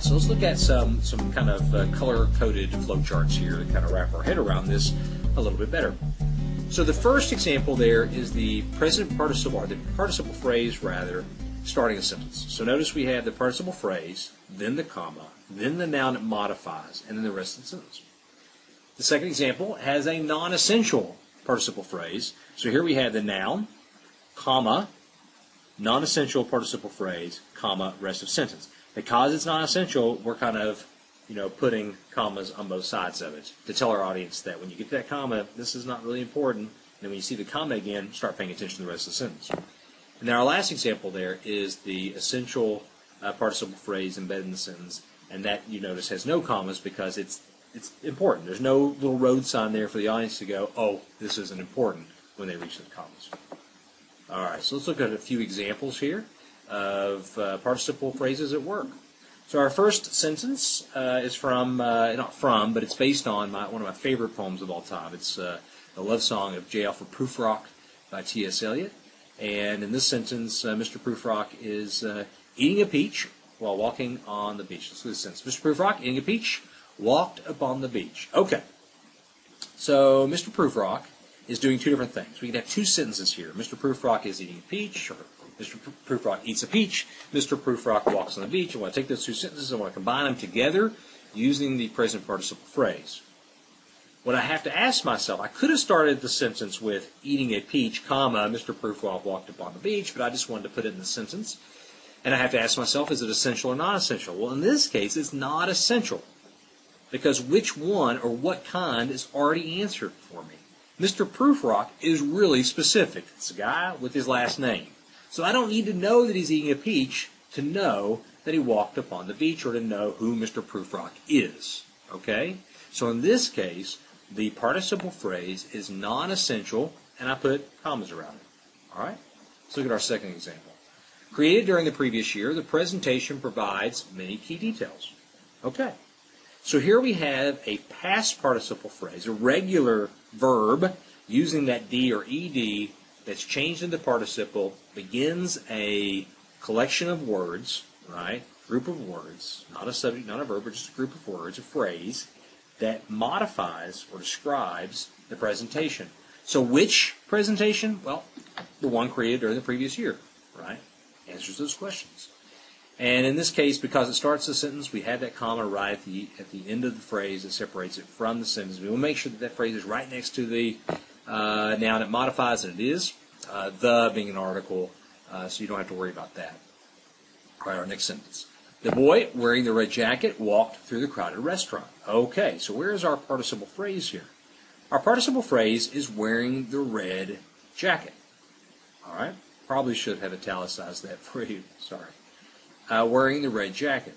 So let's look at some kind of color-coded flowcharts here to kind of wrap our head around this a little bit better. So the first example there is the present participle, or the participle phrase rather, starting a sentence. So notice we have the participle phrase, then the comma, then the noun it modifies, and then the rest of the sentence. The second example has a non-essential participle phrase. So here we have the noun, comma, non-essential participle phrase, comma, rest of sentence. Because it's non-essential, we're kind of, putting commas on both sides of it to tell our audience that when you get that comma, this is not really important. And when you see the comma again, start paying attention to the rest of the sentence. And then our last example there is the essential participle phrase embedded in the sentence, and that, you notice, has no commas because it's important. There's no little road sign there for the audience to go, oh, this isn't important, when they reach the commas. All right, so let's look at a few examples here of participle phrases at work. So our first sentence is from, not from, but it's based on one of my favorite poems of all time. It's the love song of J. Alfred Prufrock by T.S. Eliot. And in this sentence, Mr. Prufrock is eating a peach while walking on the beach. Let's look at the sentence. Mr. Prufrock, eating a peach, walked upon the beach. Okay. So Mr. Prufrock is doing two different things. We can have two sentences here. Mr. Prufrock is eating a peach, or Mr. Prufrock eats a peach. Mr. Prufrock walks on the beach. I want to take those two sentences. I want to combine them together using the present participle phrase. What I have to ask myself, I could have started the sentence with eating a peach, comma, Mr. Prufrock walked upon the beach, but I just wanted to put it in the sentence. And I have to ask myself, is it essential or not essential? Well, in this case, it's not essential, because which one or what kind is already answered for me. Mr. Prufrock is really specific. It's a guy with his last name. So I don't need to know that he's eating a peach to know that he walked upon the beach or to know who Mr. Prufrock is. Okay? So in this case, the participle phrase is non-essential, and I put commas around it. All right? Let's look at our second example. Created during the previous year, the presentation provides many key details. Okay. So here we have a past participle phrase, a regular verb using that D or ED that's changed into participle, begins a collection of words, right? Group of words, not a subject, not a verb, but just a group of words, a phrase that modifies or describes the presentation. So which presentation? Well, the one created during the previous year, right? Answers those questions. And in this case, because it starts the sentence, we have that comma right at the end of the phrase that separates it from the sentence. We will make sure that that phrase is right next to the noun it modifies, and it is. The being an article, so you don't have to worry about that. All right, our next sentence. The boy wearing the red jacket walked through the crowded restaurant. Okay, so where is our participle phrase here? Our participle phrase is wearing the red jacket. All right, probably should have italicized that for you. Sorry. Wearing the red jacket.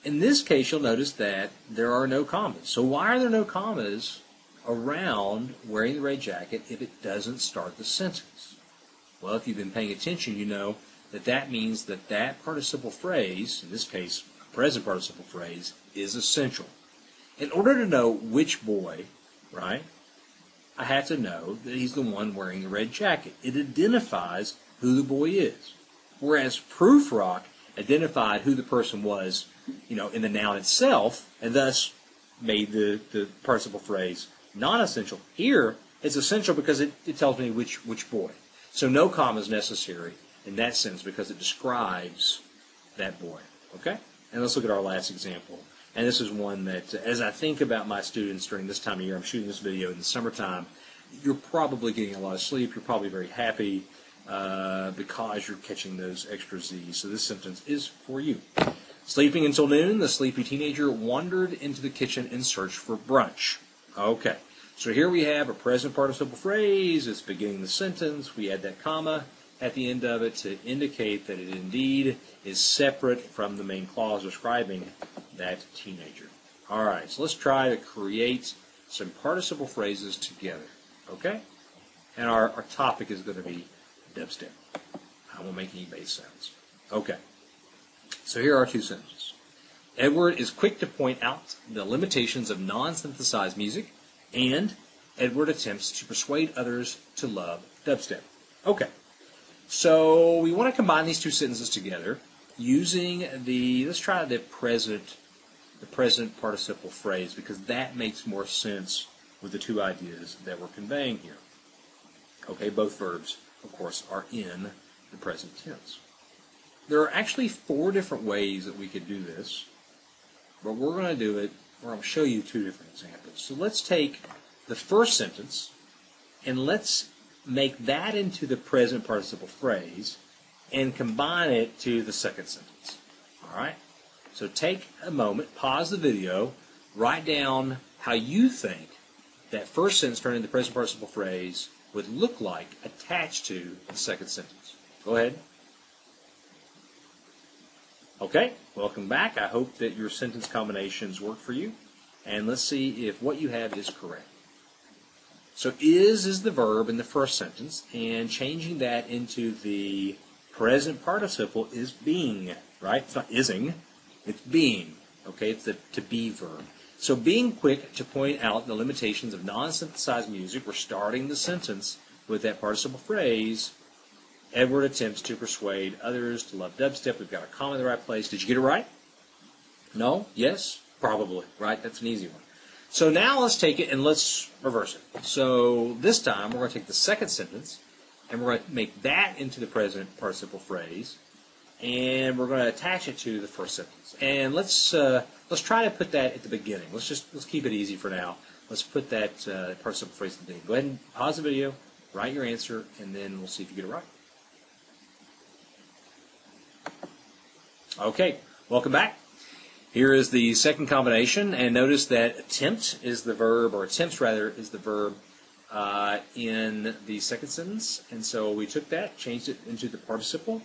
In this case, you'll notice that there are no commas. So why are there no commas around wearing the red jacket if it doesn't start the sentence? Well, if you've been paying attention, you know that that means that that participle phrase, in this case, a present participle phrase, is essential. In order to know which boy, right, I have to know that he's the one wearing the red jacket. It identifies who the boy is. Whereas Prufrock identified who the person was, in the noun itself, and thus made the participle phrase non-essential. Here, it's essential because it tells me which boy. So no comma is necessary in that sense because it describes that boy. Okay? And let's look at our last example. And this is one that, as I think about my students during this time of year, I'm shooting this video in the summertime, you're probably getting a lot of sleep. You're probably very happy because you're catching those extra Z's. So this sentence is for you. Sleeping until noon, the sleepy teenager wandered into the kitchen in search for brunch. Okay, so here we have a present participle phrase. It's beginning the sentence. We add that comma at the end of it to indicate that it indeed is separate from the main clause describing that teenager. All right, so let's try to create some participle phrases together. Okay? And our topic is going to be dubstep. I won't make any bass sounds. Okay. So here are two sentences. Edward is quick to point out the limitations of non-synthesized music, and Edward attempts to persuade others to love dubstep. Okay. So we want to combine these two sentences together, using let's try the present participle phrase, because that makes more sense with the two ideas that we're conveying here. Okay, both verbs, of course, are in the present tense. There are actually 4 different ways that we could do this, but we're going to do it, or I'm going to show you 2 different examples. So let's take the first sentence, and let's make that into the present participle phrase, and combine it to the second sentence. All right? So take a moment, pause the video, write down how you think that first sentence turned into the present participle phrase would look like attached to the second sentence. Go ahead. Okay, welcome back. I hope that your sentence combinations work for you. And let's see if what you have is correct. So is the verb in the first sentence, and changing that into the present participle is being, right? It's not ising, it's being. Okay, it's the to be verb. So being quick to point out the limitations of non-synthesized music, we're starting the sentence with that participle phrase. Edward attempts to persuade others to love dubstep. We've got a comma in the right place. Did you get it right? No? Yes? Probably, right? That's an easy one. So now let's take it and let's reverse it. So this time we're going to take the second sentence and we're going to make that into the present participle phrase, and we're going to attach it to the first sentence. And let's try to put that at the beginning. Let's keep it easy for now. Let's put that participle phrase at the beginning. Go ahead and pause the video, write your answer, and then we'll see if you get it right. Okay, welcome back. Here is the second combination, and notice that attempt is the verb, or attempts rather, is the verb in the second sentence. And so we took that, changed it into the participle,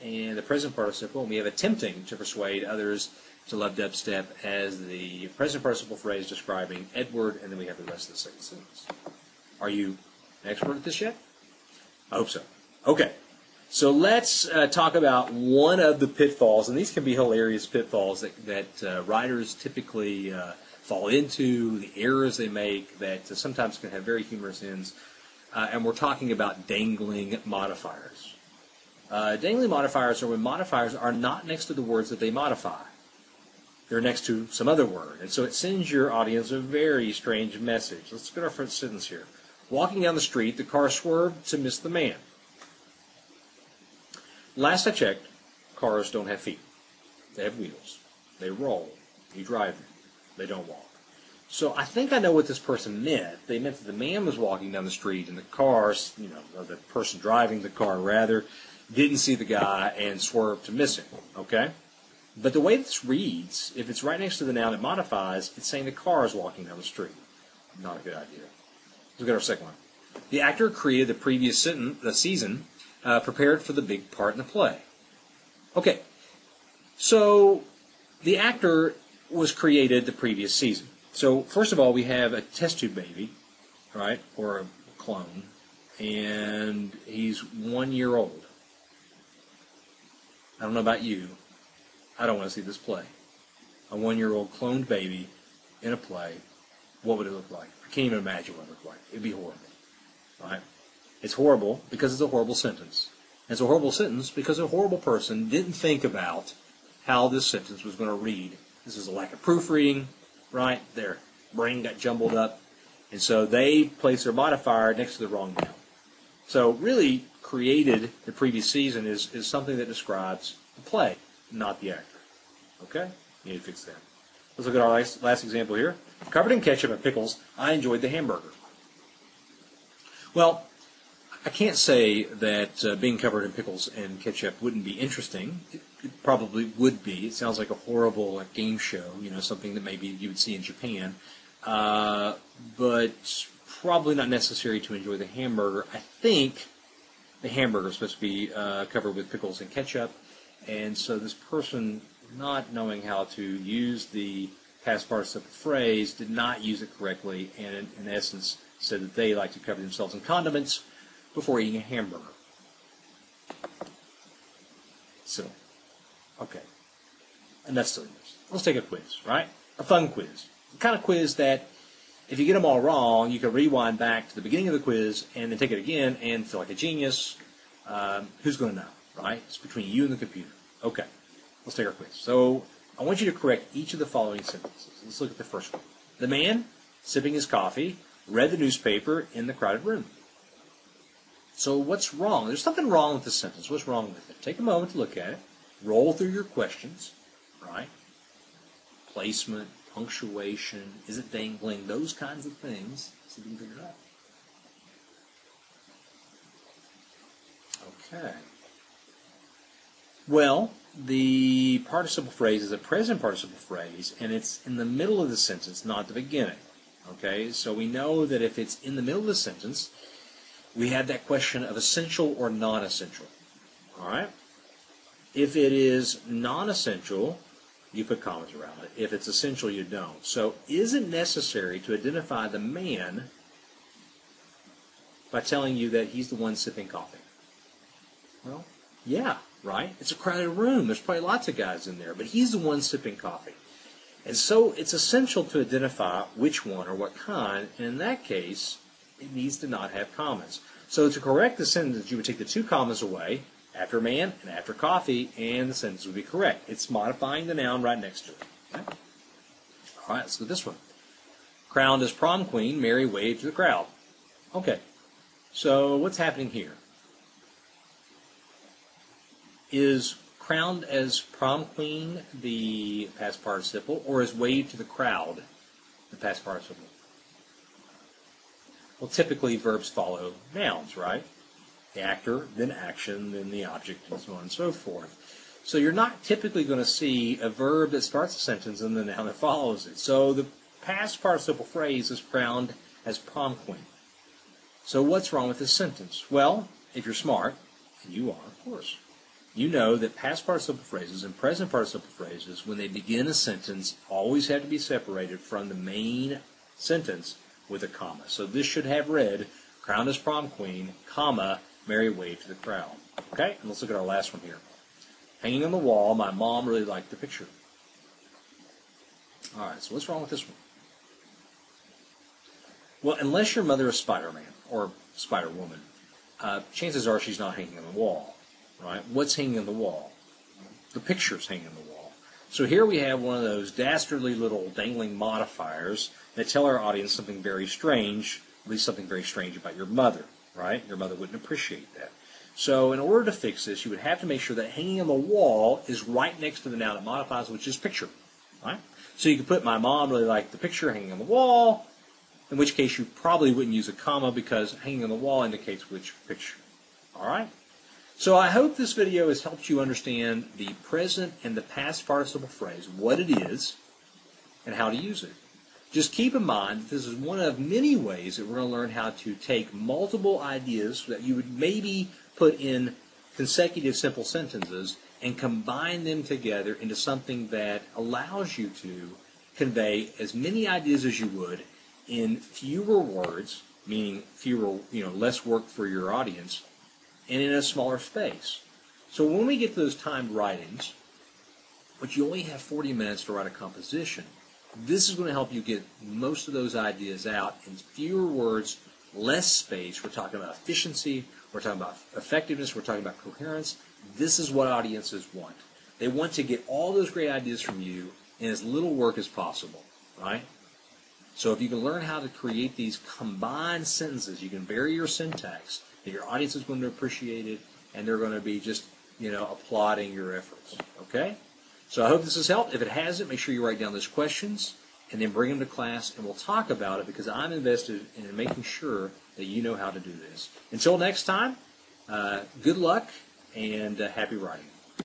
and the present participle, and we have attempting to persuade others to love dubstep as the present participle phrase describing Edward, and then we have the rest of the second sentence. Are you an expert at this yet? I hope so. Okay. So let's talk about one of the pitfalls, and these can be hilarious pitfalls that writers typically fall into, the errors they make that sometimes can have very humorous ends, and we're talking about dangling modifiers. Dangling modifiers are when modifiers are not next to the words that they modify. They're next to some other word, and so it sends your audience a very strange message. Let's look at our first sentence here. Walking down the street, the car swerved to miss the man. Last I checked, cars don't have feet. They have wheels. They roll. You drive them. They don't walk. So I think I know what this person meant. They meant that the man was walking down the street and the cars, or the person driving the car rather, didn't see the guy and swerved to miss him. Okay? But the way this reads, if it's right next to the noun it modifies, it's saying the car is walking down the street. Not a good idea. Let's look at our second one. The actor created the previous season prepared for the big part in the play. Okay, so the actor was created the previous season. So first of all, we have a test tube baby, right, or a clone, and he's 1 year old. I don't know about you. I don't want to see this play. A 1-year-old cloned baby in a play, what would it look like? I can't even imagine what it would look like. It would be horrible, right? It's horrible because it's a horrible sentence. And it's a horrible sentence because a horrible person didn't think about how this sentence was going to read. This is a lack of proofreading, right? Their brain got jumbled up. And so they placed their modifier next to the wrong noun. So really, created the previous season is something that describes the play, not the actor. Okay? You need to fix that. Let's look at our last example here. Covered in ketchup and pickles, I enjoyed the hamburger. Well, I can't say that being covered in pickles and ketchup wouldn't be interesting. It probably would be. It sounds like a horrible game show, something that maybe you would see in Japan. But probably not necessary to enjoy the hamburger. I think the hamburger is supposed to be covered with pickles and ketchup. And so this person, not knowing how to use the past participle phrase, did not use it correctly, and in essence said that they like to cover themselves in condiments before eating a hamburger. So, okay. Enough silliness. Let's take a quiz, right? A fun quiz. The kind of quiz that, if you get them all wrong, you can rewind back to the beginning of the quiz and then take it again and feel like a genius. Who's going to know, right? It's between you and the computer. Okay. Let's take our quiz. So I want you to correct each of the following sentences. Let's look at the first one. The man, sipping his coffee, read the newspaper in the crowded room. So what's wrong? There's something wrong with the sentence. What's wrong with it? Take a moment to look at it. Roll through your questions, right? Placement, punctuation, is it dangling, those kinds of things. See if you can figure it out. Okay. Well, the participle phrase is a present participle phrase, and it's in the middle of the sentence, not the beginning. Okay, so we know that if it's in the middle of the sentence, we have that question of essential or non-essential. All right? If it is non-essential, you put commas around it. If it's essential, you don't. So is it necessary to identify the man by telling you that he's the one sipping coffee? Well, yeah, right? It's a crowded room. There's probably lots of guys in there, but he's the one sipping coffee. And so it's essential to identify which one or what kind, and in that case, it needs to not have commas. So to correct the sentence, you would take the two commas away, after man and after coffee, and the sentence would be correct. It's modifying the noun right next to it. Okay? All right, let's do this one. Crowned as prom queen, Mary waved to the crowd. Okay, so what's happening here? Is crowned as prom queen the past participle, or is waved to the crowd the past participle? Well, typically verbs follow nouns, right? The actor, then action, then the object, and so on and so forth. So you're not typically going to see a verb that starts a sentence and the noun that follows it. So the past participle phrase is crowned as prom queen. So what's wrong with this sentence? Well, if you're smart, and you are, of course, you know that past participle phrases and present participle phrases, when they begin a sentence, always have to be separated from the main sentence with a comma. So this should have read, crowned as prom queen, comma, Mary waved to the crowd. Okay, and let's look at our last one here. Hanging on the wall, my mom really liked the picture. All right, so what's wrong with this one? Well, unless your mother is Spider-Man or Spider-Woman, chances are she's not hanging on the wall, right? What's hanging on the wall? The picture's hanging on the wall. So here we have one of those dastardly little dangling modifiers that tell our audience something very strange, at least something very strange about your mother, right? Your mother wouldn't appreciate that. So in order to fix this, you would have to make sure that hanging on the wall is right next to the noun it modifies, which is picture, right? So you could put, my mom really liked the picture hanging on the wall, in which case you probably wouldn't use a comma because hanging on the wall indicates which picture. All right? So I hope this video has helped you understand the present and the past participle phrase, what it is, and how to use it. Just keep in mind that this is one of many ways that we're going to learn how to take multiple ideas that you would maybe put in consecutive simple sentences and combine them together into something that allows you to convey as many ideas as you would in fewer words, meaning fewer, less work for your audience, and in a smaller space. So when we get to those timed writings, but you only have 40 minutes to write a composition, this is going to help you get most of those ideas out in fewer words, less space. We're talking about efficiency, we're talking about effectiveness, we're talking about coherence. This is what audiences want. They want to get all those great ideas from you in as little work as possible, right? So if you can learn how to create these combined sentences, you can vary your syntax, that your audience is going to appreciate it, and they're going to be just, applauding your efforts, okay? So I hope this has helped. If it hasn't, make sure you write down those questions and then bring them to class, and we'll talk about it because I'm invested in making sure that you know how to do this. Until next time, good luck and happy writing.